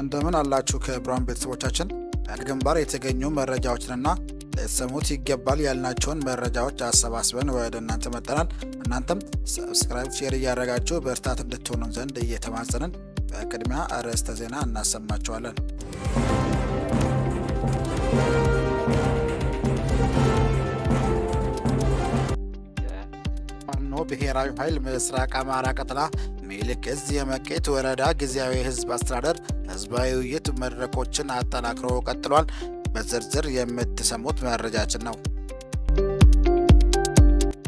እንደምን አላችሁ ክቡራን ቤተሰቦቻችን። ከግንባር የተገኙ መረጃዎችንና ለሰሙት ይገባል ያልናቸውን መረጃዎች አሰባስበን ወደ እናንተ መጥተናል። እናንተም ሰብስክራይብ፣ ሼር እያደረጋችሁ በርታት እንድትሆኑን ዘንድ እየተማጸንን በቅድሚያ አርዕስተ ዜና እናሰማችኋለን። ፋኖ ብሔራዊ ኃይል ምስራቅ አማራ ቀጠና ሚኒልክ ዕዝ የመቄት ወረዳ ጊዜያዊ ህዝብ አስተዳደር ህዝባዊ ውይይት መድረኮችን አጠናክሮ ቀጥሏል። በዝርዝር የምትሰሙት መረጃችን ነው።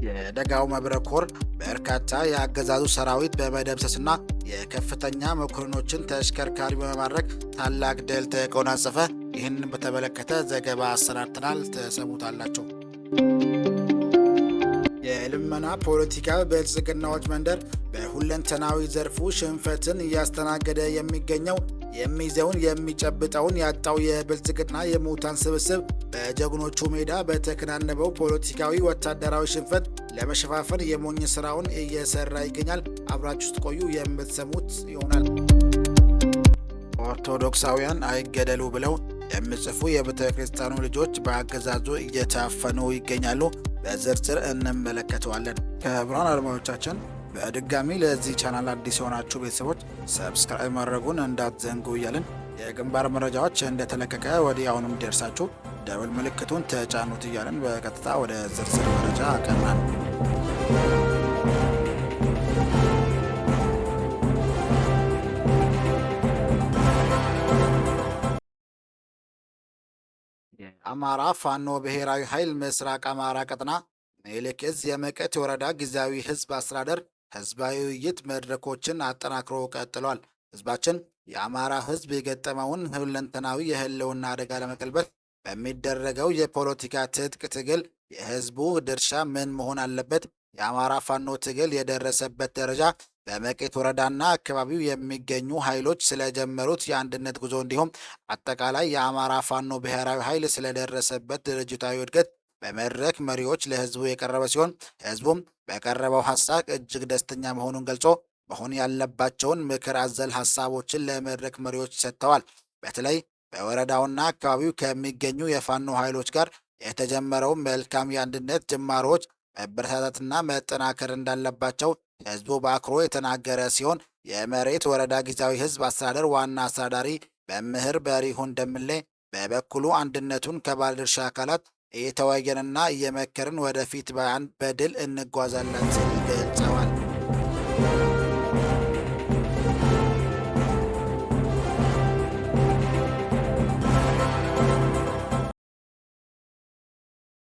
የደጋው መብረቅ ኮር በርካታ የአገዛዙ ሰራዊት በመደምሰስና የከፍተኛ መኮንኖችን ተሽከርካሪ በመማረክ ታላቅ ድል ተጎናጸፈ። ይህንን በተመለከተ ዘገባ አሰናድተናል፣ ተሰሙታላችሁ። የልመና ፖለቲካ ብልጽግናዎች መንደር በሁለንተናዊ ዘርፉ ሽንፈትን እያስተናገደ የሚገኘው የሚይዘውን የሚጨብጠውን ያጣው የብልጽግና የሙታን ስብስብ በጀግኖቹ ሜዳ በተከናነበው ፖለቲካዊ ወታደራዊ ሽንፈት ለመሸፋፈን የሞኝ ስራውን እየሰራ ይገኛል። አብራችሁ ውስጥ ቆዩ፣ የምትሰሙት ይሆናል። ኦርቶዶክሳውያን አይገደሉ ብለው የሚጽፉ የቤተ ክርስቲያኑ ልጆች በአገዛዙ እየታፈኑ ይገኛሉ። በዝርዝር እንመለከተዋለን። ክቡራን አድማጮቻችን በድጋሚ ለዚህ ቻናል አዲስ የሆናችሁ ቤተሰቦች ሰብስክራይብ ማድረጉን እንዳትዘንጉ እያልን የግንባር መረጃዎች እንደተለቀቀ ወዲያውኑም ደርሳችሁ ደወል ምልክቱን ተጫኑት እያልን በቀጥታ ወደ ዝርዝር መረጃ አቀናን። የአማራ ፋኖ ብሔራዊ ኃይል ምስራቅ አማራ ቀጠና ሚኒልክ ዕዝ የመቄት ወረዳ ጊዜያዊ ህዝብ አስተዳደር ህዝባዊ ውይይት መድረኮችን አጠናክሮ ቀጥሏል። ህዝባችን የአማራ ህዝብ የገጠመውን ሁለንተናዊ የህልውና አደጋ ለመቀልበስ በሚደረገው የፖለቲካ ትጥቅ ትግል የህዝቡ ድርሻ ምን መሆን አለበት፣ የአማራ ፋኖ ትግል የደረሰበት ደረጃ፣ በመቄት ወረዳና አካባቢው የሚገኙ ኃይሎች ስለጀመሩት የአንድነት ጉዞ እንዲሁም አጠቃላይ የአማራ ፋኖ ብሔራዊ ኃይል ስለደረሰበት ድርጅታዊ እድገት በመድረክ መሪዎች ለህዝቡ የቀረበ ሲሆን ህዝቡም በቀረበው ሀሳብ እጅግ ደስተኛ መሆኑን ገልጾ መሆን ያለባቸውን ምክር አዘል ሀሳቦችን ለመድረክ መሪዎች ሰጥተዋል። በተለይ በወረዳውና አካባቢው ከሚገኙ የፋኖ ኃይሎች ጋር የተጀመረው መልካም የአንድነት ጅማሮች መበረታታትና መጠናከር እንዳለባቸው ህዝቡ በአክሮ የተናገረ ሲሆን የመቄት ወረዳ ጊዜያዊ ህዝብ አስተዳደር ዋና አስተዳዳሪ መምህር በሪሁን ደምሌ በበኩሉ አንድነቱን ከባለድርሻ አካላት እየተወያየንና እየመከርን ወደፊት በድል እንጓዛለን ሲል ገልጸዋል።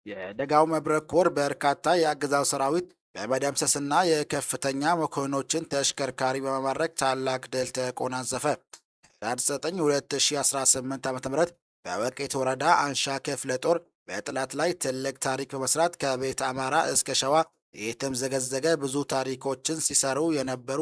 የደጋው መብረቅ ኮር በርካታ የአገዛዙ ሰራዊት በመደምሰስና የከፍተኛ መኮንኖችን ተሽከርካሪ በመማረክ ታላቅ ድል ተጎናጸፈ። ህዳር 9 2018 ዓ.ም በመቄት ወረዳ አንሻ ክፍለ ጦር በጠላት ላይ ትልቅ ታሪክ በመስራት ከቤተ አማራ እስከ ሸዋ የተምዘገዘገ ብዙ ታሪኮችን ሲሰሩ የነበሩ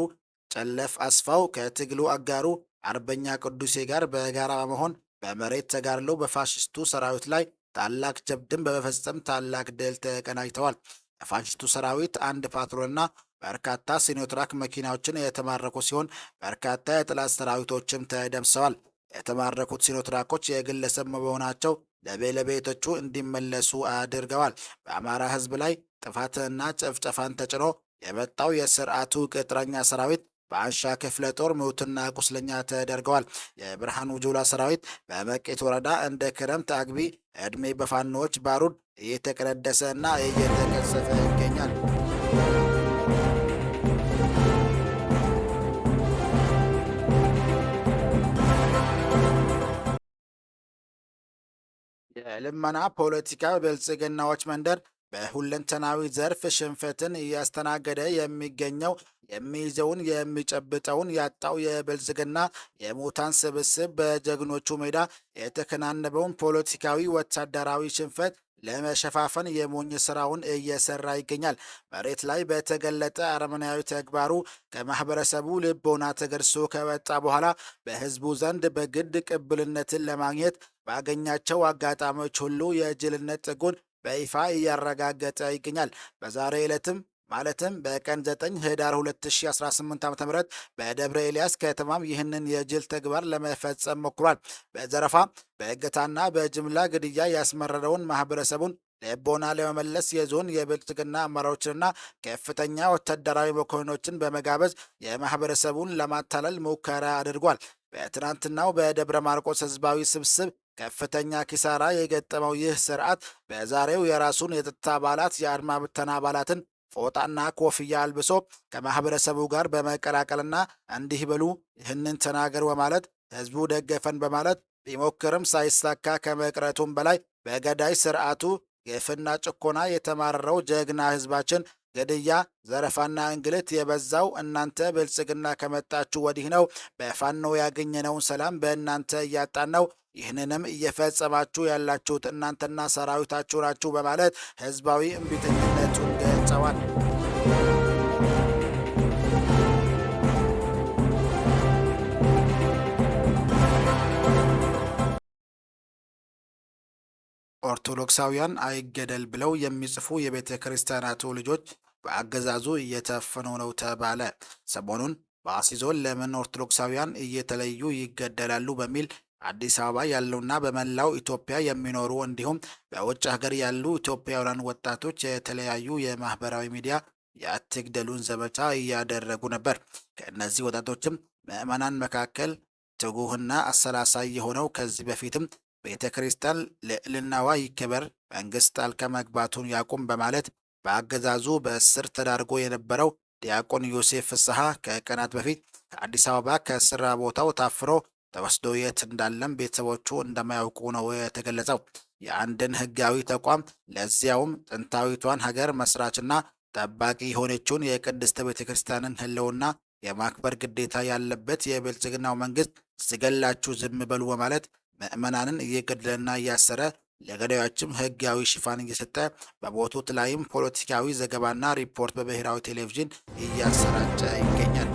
ጨለፍ አስፋው ከትግሉ አጋሩ አርበኛ ቅዱሴ ጋር በጋራ በመሆን በመሬት ተጋድሎ በፋሽስቱ ሰራዊት ላይ ታላቅ ጀብድን በመፈጸም ታላቅ ድል ተቀናጅተዋል። የፋሽስቱ ሰራዊት አንድ ፓትሮልና በርካታ ሲኖትራክ መኪናዎችን የተማረኩ ሲሆን በርካታ የጠላት ሰራዊቶችም ተደምሰዋል። የተማረኩት ሲኖትራኮች የግለሰብ መሆናቸው ለቤተሰቦቹ እንዲመለሱ አድርገዋል። በአማራ ህዝብ ላይ ጥፋትና ጭፍጨፋን ተጭኖ የመጣው የስርዓቱ ቅጥረኛ ሰራዊት በአንሻ ክፍለ ጦር ሙትና ቁስለኛ ተደርገዋል። የብርሃኑ ጁላ ሰራዊት በመቄት ወረዳ እንደ ክረምት አግቢ ዕድሜ በፋኖዎች ባሩድ እየተቀነደሰ እና እየተቀሰፈ ይገኛል። የልመና ፖለቲካ ብልጽግናዎች መንደር በሁለንተናዊ ዘርፍ ሽንፈትን እያስተናገደ የሚገኘው የሚይዘውን የሚጨብጠውን ያጣው የብልጽግና የሙታን ስብስብ በጀግኖቹ ሜዳ የተከናነበውን ፖለቲካዊ ወታደራዊ ሽንፈት ለመሸፋፈን የሞኝ ስራውን እየሰራ ይገኛል። መሬት ላይ በተገለጠ አረመናዊ ተግባሩ ከማህበረሰቡ ልቦና ተገርሶ ከወጣ በኋላ በህዝቡ ዘንድ በግድ ቅብልነትን ለማግኘት ባገኛቸው አጋጣሚዎች ሁሉ የጅልነት ጥጉን በይፋ እያረጋገጠ ይገኛል። በዛሬ ዕለትም ማለትም በቀን 9 ህዳር 2018 ዓ.ም በደብረ ኤልያስ ከተማም ይህንን የጅል ተግባር ለመፈጸም ሞክሯል። በዘረፋ በእገታና በጅምላ ግድያ ያስመረረውን ማህበረሰቡን ልቦና ለመመለስ የዞን የብልጽግና አመራሮችንና ከፍተኛ ወታደራዊ መኮንኖችን በመጋበዝ የማህበረሰቡን ለማታለል ሙከራ አድርጓል። በትናንትናው በደብረ ማርቆስ ህዝባዊ ስብስብ ከፍተኛ ኪሳራ የገጠመው ይህ ስርዓት በዛሬው የራሱን የጸጥታ አባላት የአድማ ብተና አባላትን ፎጣና ኮፍያ አልብሶ ከማህበረሰቡ ጋር በመቀላቀልና እንዲህ በሉ ይህንን ተናገር በማለት ህዝቡ ደገፈን በማለት ቢሞክርም ሳይሳካ ከመቅረቱም በላይ በገዳይ ስርዓቱ ግፍና ጭቆና የተማረረው ጀግና ህዝባችን ግድያ፣ ዘረፋና እንግልት የበዛው እናንተ ብልጽግና ከመጣችሁ ወዲህ ነው። በፋኖ ያገኘነውን ሰላም በእናንተ እያጣን ነው። ይህንንም እየፈጸማችሁ ያላችሁት እናንተና ሰራዊታችሁ ናችሁ በማለት ህዝባዊ እምቢተኝነቱን ገልጸዋል። ኦርቶዶክሳውያን አይገደል ብለው የሚጽፉ የቤተ ክርስቲያናቱ ልጆች በአገዛዙ እየተፈኑ ነው ተባለ። ሰሞኑን በአሲዞን ለምን ኦርቶዶክሳውያን እየተለዩ ይገደላሉ በሚል አዲስ አበባ ያሉና በመላው ኢትዮጵያ የሚኖሩ እንዲሁም በውጭ ሀገር ያሉ ኢትዮጵያውያን ወጣቶች የተለያዩ የማህበራዊ ሚዲያ የአትግደሉን ዘመቻ እያደረጉ ነበር። ከእነዚህ ወጣቶችም ምዕመናን መካከል ትጉህና አሰላሳይ የሆነው ከዚህ በፊትም ቤተ ክርስቲያን ልዕልናዋ ይከበር፣ መንግስት ጣልቃ መግባቱን ያቁም በማለት በአገዛዙ በእስር ተዳርጎ የነበረው ዲያቆን ዮሴፍ ፍስሐ ከቀናት በፊት ከአዲስ አበባ ከስራ ቦታው ታፍሮ ተወስዶ የት እንዳለም ቤተሰቦቹ እንደማያውቁ ነው የተገለጸው። የአንድን ህጋዊ ተቋም ለዚያውም ጥንታዊቷን ሀገር መስራችና ጠባቂ የሆነችውን የቅድስት ቤተ ክርስቲያንን ህልውና የማክበር ግዴታ ያለበት የብልጽግናው መንግስት ሲገላችሁ ዝም በሉ በማለት ምዕመናንን እየገደለና እያሰረ ለገዳዮችም ህጋዊ ሽፋን እየሰጠ በቦታው ላይም ፖለቲካዊ ዘገባና ሪፖርት በብሔራዊ ቴሌቪዥን እያሰራጨ ይገኛል።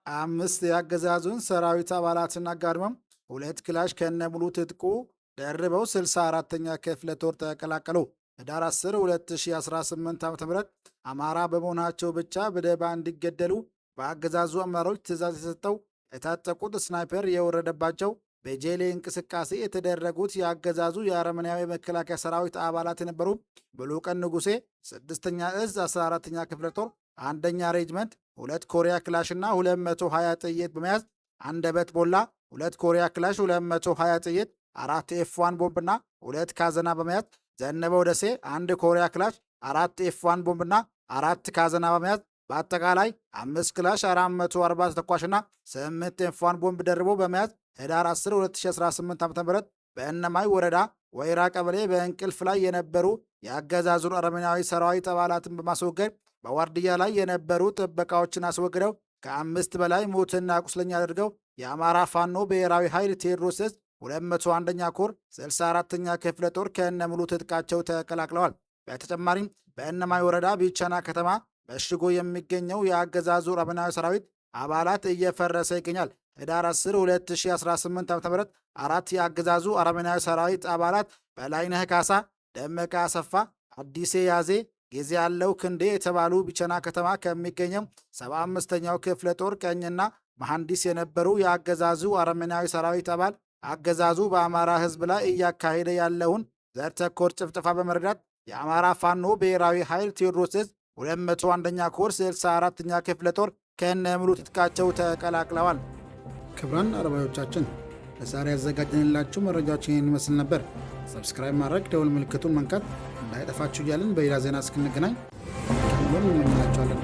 አምስት የአገዛዙን ሰራዊት አባላትን አጋድመው 2 ክላሽ ከነሙሉ ትጥቁ ደርበው 64ኛ ክፍለ ጦር ተቀላቀሉ። ህዳር 10 2018 ዓ.ም አማራ በመሆናቸው ብቻ በደባ እንዲገደሉ በአገዛዙ አመራሮች ትዕዛዝ የሰጠው የታጠቁት ስናይፐር የወረደባቸው በጄሌ እንቅስቃሴ የተደረጉት የአገዛዙ የአረመናዊ መከላከያ ሰራዊት አባላት የነበሩ ብሉቀን ንጉሴ 6ኛ እዝ 14ኛ ክፍለ ጦር 1ኛ ሬጅመንት 2 ኮሪያ ክላሽ እና 220 ጥይት በመያዝ አንደበት ቦላ 2 ኮሪያ ክላሽ 220 ጥይት 4 ኤፍ1 ቦምብና 2 ካዘና በመያዝ ዘነበው ደሴ 1 ኮሪያ ክላሽ 4 ኤፍ1 ቦምብና 4 ካዘና በመያዝ በአጠቃላይ 5 ክላሽ 440 ተኳሽና 8 ኤፍ1 ቦምብ ደርቦ በመያዝ ህዳር 10 2018 ዓ.ም በእነማይ ወረዳ ወይራ ቀበሌ በእንቅልፍ ላይ የነበሩ የአገዛዙን አረመኔያዊ ሰራዊት አባላትን በማስወገድ በዋርድያ ላይ የነበሩ ጥበቃዎችን አስወግደው ከ5 በላይ ሞትና ቁስለኛ አድርገው የአማራ ፋኖ ብሔራዊ ኃይል ቴዎድሮስ 201ኛ ኮር 64ኛ ክፍለ ጦር ከነ ሙሉ ትጥቃቸው ተቀላቅለዋል። በተጨማሪም በእነማይ ወረዳ ቢቸና ከተማ በሽጎ የሚገኘው የአገዛዙ አረመኔያዊ ሰራዊት አባላት እየፈረሰ ይገኛል። ህዳር 10 2018 ዓ.ም 4 የአገዛዙ አረመኔያዊ ሰራዊት አባላት በላይነህ ካሳ፣ ደመቀ አሰፋ፣ አዲሴ ያዜ፣ ጊዜ ያለው ክንዴ የተባሉ ቢቸና ከተማ ከሚገኘው 75ኛው ክፍለ ጦር ቀኝና መሐንዲስ የነበሩ የአገዛዙ አረመኔያዊ ሰራዊት አባል አገዛዙ በአማራ ህዝብ ላይ እያካሄደ ያለውን ዘር ተኮር ጭፍጨፋ በመረዳት የአማራ ፋኖ ብሔራዊ ኃይል ቴዎድሮስ 201ኛ ኮር 64ኛ ክፍለ ጦር ከነ ሙሉ ትጥቃቸው ተቀላቅለዋል። ክቡራን አድማጮቻችን ለዛሬ ያዘጋጀንላችሁ መረጃዎችን ይህን ይመስል ነበር። ሰብስክራይብ ማድረግ፣ ደወል ምልክቱን መንካት እንዳይጠፋችሁ እያልን በሌላ ዜና እስክንገናኝ ከሁሉም እንመኛችኋለን።